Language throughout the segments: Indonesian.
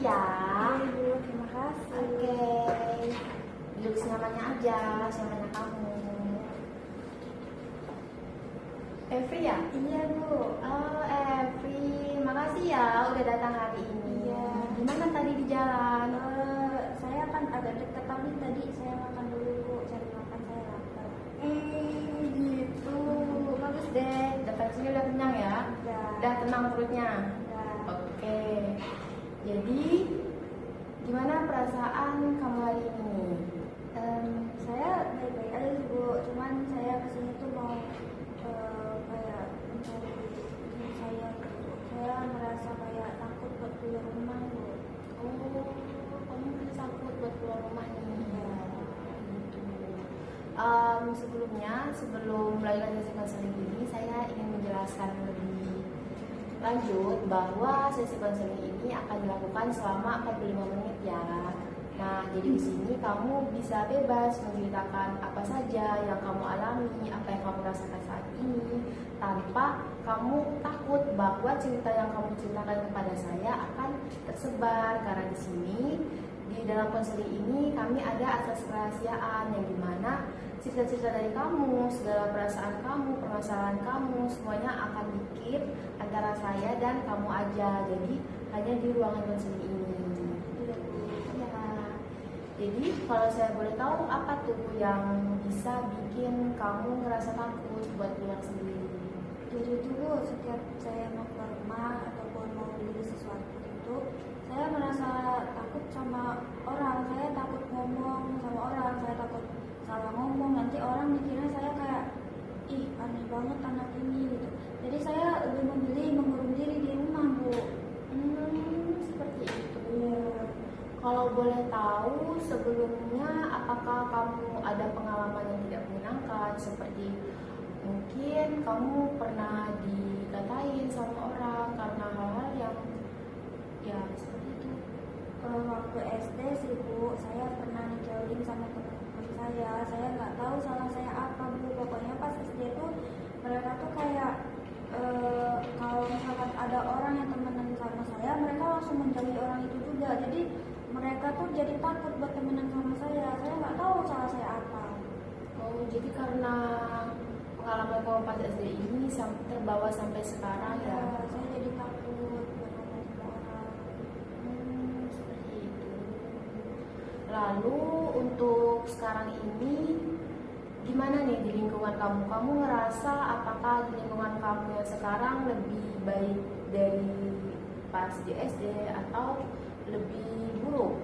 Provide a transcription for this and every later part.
ya. Ibu, terima kasih. Oke, duduk senyamannya aja, senyamannya kamu. Evri ya? Iya, Bu. Oh, Evri, makasih ya udah datang hari ini. Iya. Gimana tadi di jalan? Saya kan agak dekat tapi tadi saya makan dulu, Bu. Cari makan, saya lapar. Gitu. Bagus deh, datang sini udah kenyang ya? Udah. Udah tenang perutnya? Udah. Oke. Jadi, gimana perasaan kamu hari ini? Saya baik-baik aja sih, Bu. Cuman saya kesini tuh mau kayak mencari diri saya gitu. Saya merasa kayak takut buat keluar rumah, Bu. Oh, kamu merasa takut buat keluar rumah nih? Iya. Gitu. Sebelum melanjutkan sesi konseling ini, saya ingin menjelaskan lebih lanjut bahwa sesi konseling ini akan dilakukan selama 45 menit ya. Nah, jadi di sini kamu bisa bebas menceritakan apa saja yang kamu alami, apa yang kamu rasakan saat ini, tanpa kamu takut bahwa cerita yang kamu ceritakan kepada saya akan tersebar. Karena di sini di dalam konseling ini kami ada asas kerahasiaan yang dimana cerita-cerita dari kamu, segala perasaan kamu, permasalahan kamu, semuanya akan di-keep antara saya dan kamu aja. Jadi hanya di ruangan konseling ini. Jadi kalau saya boleh tahu apa tuh yang bisa bikin kamu ngerasa takut buat keluar sendiri? Jadi itu, Bu, setiap saya mau keluar rumah ataupun mau beli sesuatu itu, saya merasa takut sama orang. Saya takut ngomong sama orang, saya takut salah ngomong, nanti orang mikirnya saya kayak ih, aneh banget anak ini gitu. Jadi saya lebih memilih mengurung diri di rumah, Bu. Seperti itu. Iya. Kalau boleh tahu sebelumnya apakah kamu ada pengalaman yang tidak menyenangkan, seperti mungkin kamu pernah dikatain sama orang karena hal-hal yang ya seperti itu? Waktu SD sih, Bu, saya pernah dijauhin sama teman-teman saya nggak tahu salah saya apa, Bu. Pokoknya pas SD tuh mereka tuh kayak kalau misalkan ada orang yang temenan sama saya, mereka langsung menjauhi orang itu juga. Jadi mereka tuh jadi takut buat temenan sama saya nggak tahu salah saya apa. Oh, jadi karena pengalaman kamu pas SD ini terbawa sampai sekarang ya? Saya jadi takut buat ngomong sama orang. Seperti itu. Lalu untuk sekarang ini gimana nih di lingkungan kamu? Kamu ngerasa apakah di lingkungan kamu yang sekarang lebih baik dari pas di SD atau lebih buruk?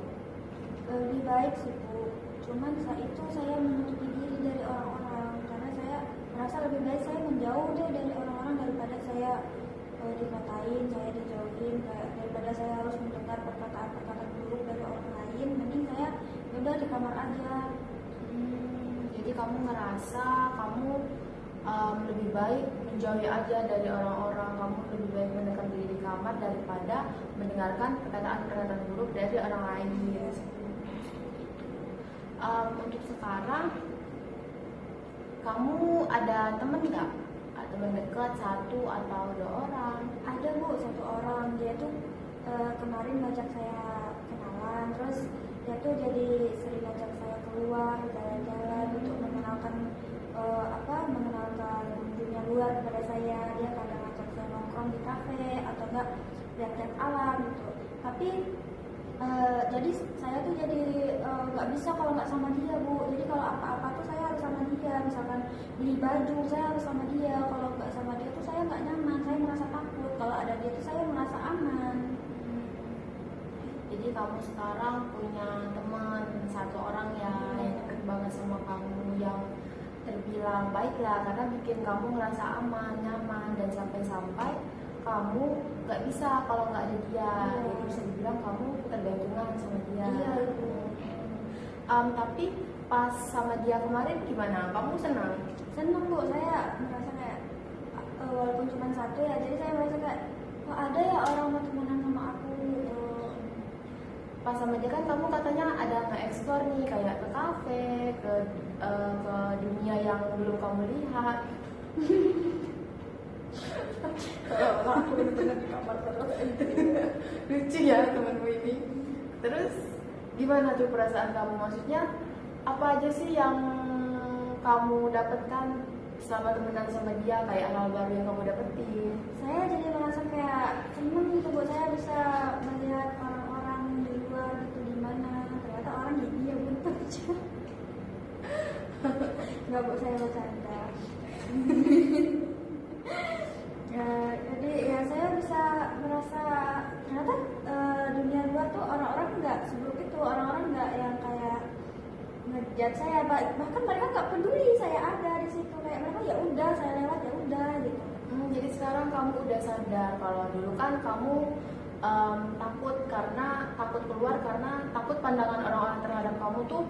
Lebih baik sih, Bu. Cuman saat itu saya menutupi diri dari orang-orang karena saya merasa lebih baik saya menjauh deh dari orang-orang daripada saya dikatain, saya dijauhin, daripada saya harus mendengar perkataan-perkataan buruk dari orang lain. Mending saya udah di kamar aja. Jadi kamu ngerasa kamu lebih baik menjauhi aja dari orang-orang, kamu lebih baik mendekam diri di kamar daripada mendengarkan perkataan-perkataan buruk dari orang lain. Untuk sekarang kamu ada temen nggak? Temen dekat satu atau dua orang? Ada, Bu, satu orang. Dia tuh kemarin ngajak saya kenalan, terus dia tuh jadi sering ngajak saya keluar jalan-jalan untuk mengenalkan mengenalkan dunia luar kepada saya. Dia kadang ngajak saya nongkrong di kafe atau enggak lihat-lihat alam gitu. Tapi jadi saya tuh jadi nggak bisa kalau nggak sama dia, Bu. Jadi kalau apa-apa tuh saya harus sama dia. Misalkan beli baju saya harus sama dia. Kalau nggak sama dia tuh saya nggak nyaman. Saya merasa takut. Kalau ada dia tuh saya merasa aman. Jadi kamu sekarang punya teman satu orang yang dekat banget sama kamu, yang terbilang baik lah karena bikin kamu ngerasa aman, nyaman, dan sampai-sampai kamu nggak bisa kalau nggak ada dia. Jadi bisa dibilang kamu ketergantungan sama dia. Iya, Ibu. Tapi pas sama dia kemarin gimana? Kamu senang? Seneng, Bu. Saya merasa kayak walaupun cuma satu ya, jadi saya merasa kayak kok ada ya orang mau temenan sama aku gitu. Pas sama dia kan kamu katanya ada nge-explore nih, kayak ke kafe, ke dunia yang belum kamu lihat. Kalau aku bener-bener di kamar terus Lucu ya temanmu ini. Terus gimana tuh perasaan kamu? Maksudnya apa aja sih yang kamu dapatkan selama temenan sama dia, kayak hal baru yang kamu dapetin? saya jadi merasa kayak seneng gitu bu, saya bisa melihat orang-orang di luar gitu gimana, ternyata orang jadi ya bentar aja. Nggak bu, saya bercanda. Ya, jadi ya saya bisa merasa ternyata dunia luar tuh orang-orang nggak seburuk itu, orang-orang nggak yang kayak ngejat saya, bahkan mereka nggak peduli saya ada di situ, kayak mereka ya udah saya lewat ya udah gitu. Jadi sekarang kamu udah sadar kalau dulu kan kamu takut karena takut keluar karena takut pandangan orang-orang terhadap kamu tuh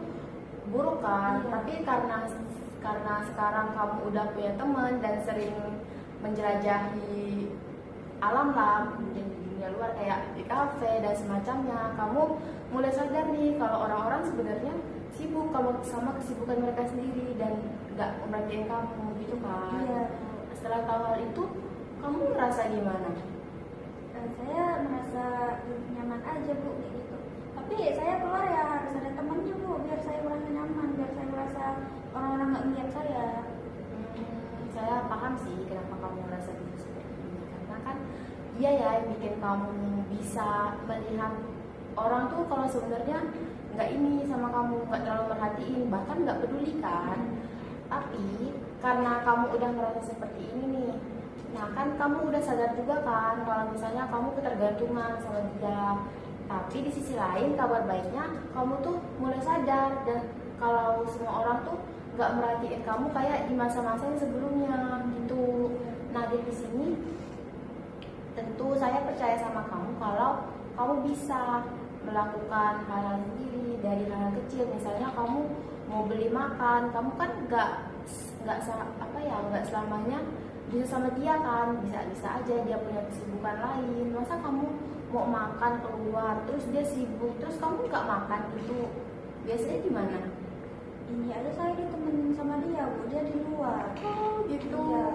buruk kan. Iya. Tapi karena sekarang kamu udah punya teman dan sering menjelajahi alam lah, di dunia luar kayak di kafe dan semacamnya, kamu mulai sadar nih kalau orang-orang sebenarnya sibuk kalau sama kesibukan mereka sendiri dan nggak merhatiin kamu gitu kan. Iya. Setelah tahu hal itu, kamu ngerasa gimana? Saya merasa nyaman aja bu kayak gitu, tapi saya keluar ya harus ada temannya bu, biar saya merasa nyaman, biar saya merasa orang-orang nggak ngeliat saya. Saya paham sih kenapa kamu ngerasa gitu seperti ini, karena kan dia ya yang bikin kamu bisa melihat orang tuh kalau sebenarnya nggak ini sama kamu, nggak terlalu merhatiin, bahkan nggak peduli kan. Tapi karena kamu udah merasa seperti ini nih, nah kan kamu udah sadar juga kan kalau misalnya kamu ketergantungan sama dia. Tapi di sisi lain kabar baiknya kamu tuh mulai sadar dan kalau semua orang tuh nggak merhatiin kamu kayak di masa-masa yang sebelumnya gitu. Nah dari sini tentu saya percaya sama kamu kalau kamu bisa melakukan hal-hal sendiri dari hal kecil. Misalnya kamu mau beli makan, kamu kan nggak selamanya bisa sama dia kan, bisa aja dia punya kesibukan lain. Masa kamu mau makan keluar terus dia sibuk terus kamu nggak makan, itu biasanya gimana? Ini aja saya ditemenin sama dia bu, dia di luar. Oh gitu. Iya.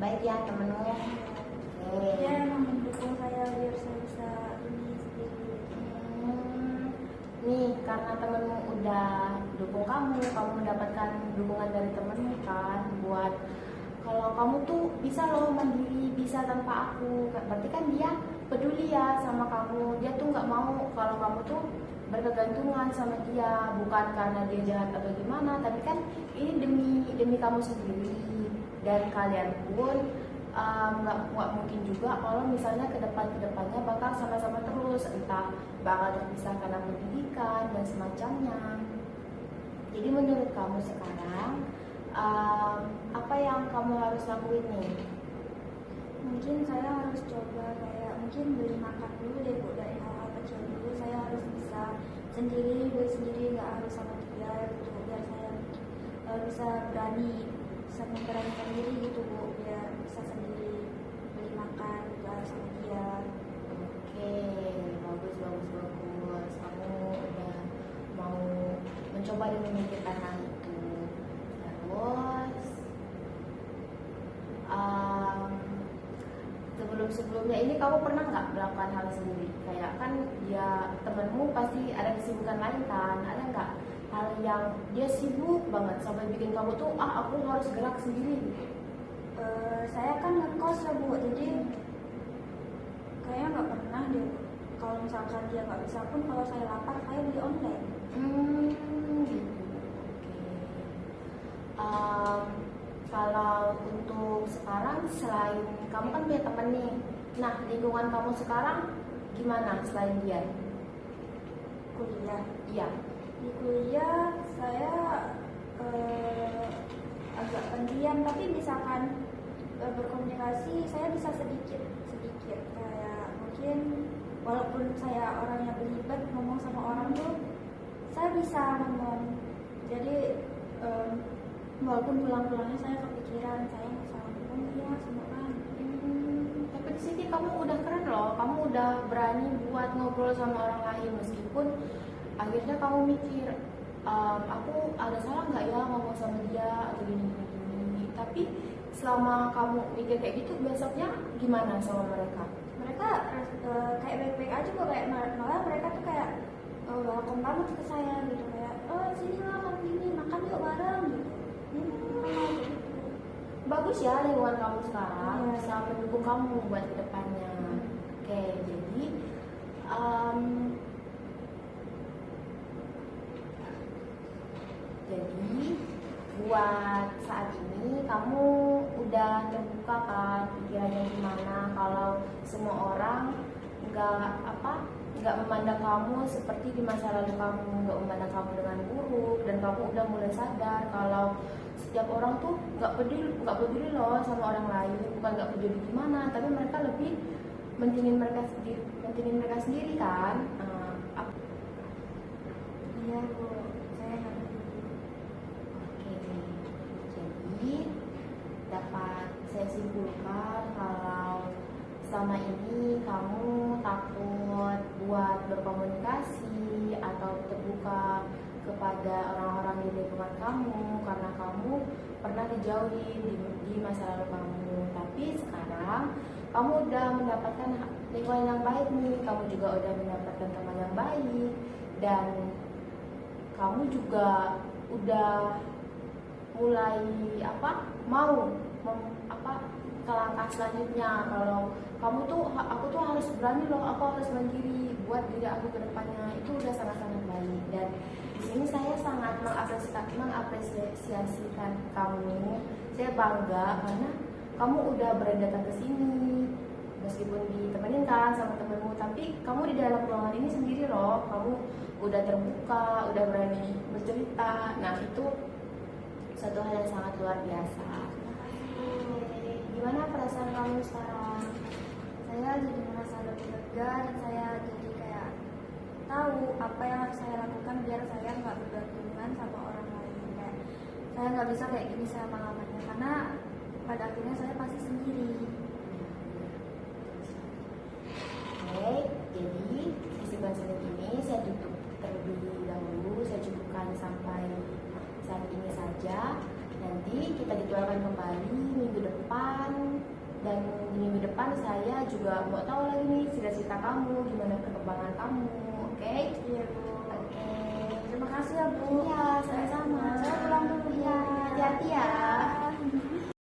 Baik ya temenmu. Oke. Dia emang mendukung saya biar saya bisa ini sendiri. Nih karena temenmu udah dukung kamu mendapatkan dukungan dari temenmu kan buat kalau kamu tuh bisa loh mandiri, bisa tanpa aku. Berarti kan dia peduli ya sama kamu, dia tuh nggak mau kalau kamu tuh berkegantungan sama dia, bukan karena dia jahat atau gimana, tapi kan ini demi kamu sendiri. Dan kalian pun nggak mungkin juga kalau misalnya kedepannya bakal sama-sama terus, entah bakal terpisah karena pendidikan dan semacamnya. Jadi menurut kamu sekarang apa yang kamu harus lakuin nih? Mungkin saya harus coba kayak mungkin beli makan dulu deh bu, dari hal-hal kecil dulu. Saya harus bisa beli sendiri, nggak harus sama dia gitu, biar saya bisa memberanikan diri gitu bu, biar bisa sendiri beli makan, nggak harus sama dia. Oke, bagus. Kamu udah mau mencoba dan memikirkan hal itu. Terus sebelumnya ini kamu pernah nggak melakukan hal sendiri? Kayak kan dia temenmu pasti ada kesibukan lain kan? Ada nggak hal yang dia sibuk banget sampai bikin kamu tuh aku harus gerak sendiri? Saya kan ngekos ya bu, jadi kayaknya nggak pernah deh. Kalau misalkan dia nggak bisa pun, kalau saya lapar saya beli online. Gitu. Oke. Kalau untuk sekarang selain kamu kan punya temen nih, nah lingkungan kamu sekarang gimana selain dia? Kuliah. Iya. Di kuliah saya agak pendiam, tapi misalkan berkomunikasi saya bisa sedikit kayak mungkin walaupun saya orangnya belibet ngomong sama orang tuh saya bisa ngomong. Jadi walaupun pulang-pulangnya saya kepikiran, saya nggak salah ngomong ya sama orang. Tapi di sini kamu udah keren loh, kamu udah berani buat ngobrol sama orang lain meskipun akhirnya kamu mikir aku ada salah nggak ya ngomong sama dia atau gini. Tapi selama kamu mikir kayak gitu, besoknya gimana sama mereka? Mereka kayak baik-baik aja kok, kayak malah mereka tuh kayak welcome banget ke saya gitu, kayak sini lah makan gini, makan yuk bareng gitu. Kayak gitu. Bagus ya lingkungan kamu sekarang, Iya. bisa mendukung kamu buat kedepannya. Oke, jadi buat saat ini kamu udah terbuka kan pikirannya gimana kalau semua orang nggak memandang kamu seperti di masa lalu, kamu nggak memandang kamu dengan buruk, dan kamu udah mulai sadar kalau setiap orang tuh nggak peduli loh sama orang lain, bukan nggak peduli gimana, tapi mereka lebih mentingin mereka sendiri kan. Iya bu, saya ngerti. Oke, jadi dapat saya simpulkan kalau selama ini kamu takut buat berkomunikasi atau terbuka kepada orang-orang di lingkungan kamu karena kamu pernah dijauhi di masa lalu kamu. Tapi sekarang kamu udah mendapatkan lingkungan yang baik nih, kamu juga udah mendapatkan teman yang baik, dan kamu juga udah mulai mau ke langkah selanjutnya, kalau aku tuh harus berani loh, aku harus mandiri buat diri aku ke depannya. Itu udah sangat-sangat baik, dan di sini saya sangat mengapresiasikan kamu. Saya bangga karena kamu udah berani datang ke sini, meskipun ditemenin kan sama temenmu, tapi kamu di dalam ruangan ini sendiri loh. Kamu udah terbuka, udah berani bercerita. Nah, itu satu hal yang sangat luar biasa. Gimana perasaan kamu sekarang? Saya jadi merasa lebih lega, dan saya jadi kayak tahu apa yang harus saya lakukan biar saya nggak bergantungan sama orang lain. Kayak saya nggak bisa kayak gini selama-lamanya, karena pada akhirnya saya pasti sendiri. Oke, jadi sesi konseling ini saya tutup terlebih dahulu. Saya cukupkan sampai saat ini saja. Nanti kita ditularkan kembali minggu depan, dan di minggu depan saya juga mau tahu lagi nih cerita kamu, gimana perkembangan kamu. Oke? Iya bu. Oke. Terima kasih ya bu. Iya, sama-sama. Saya pulang dulu. Iya, hati-hati ya.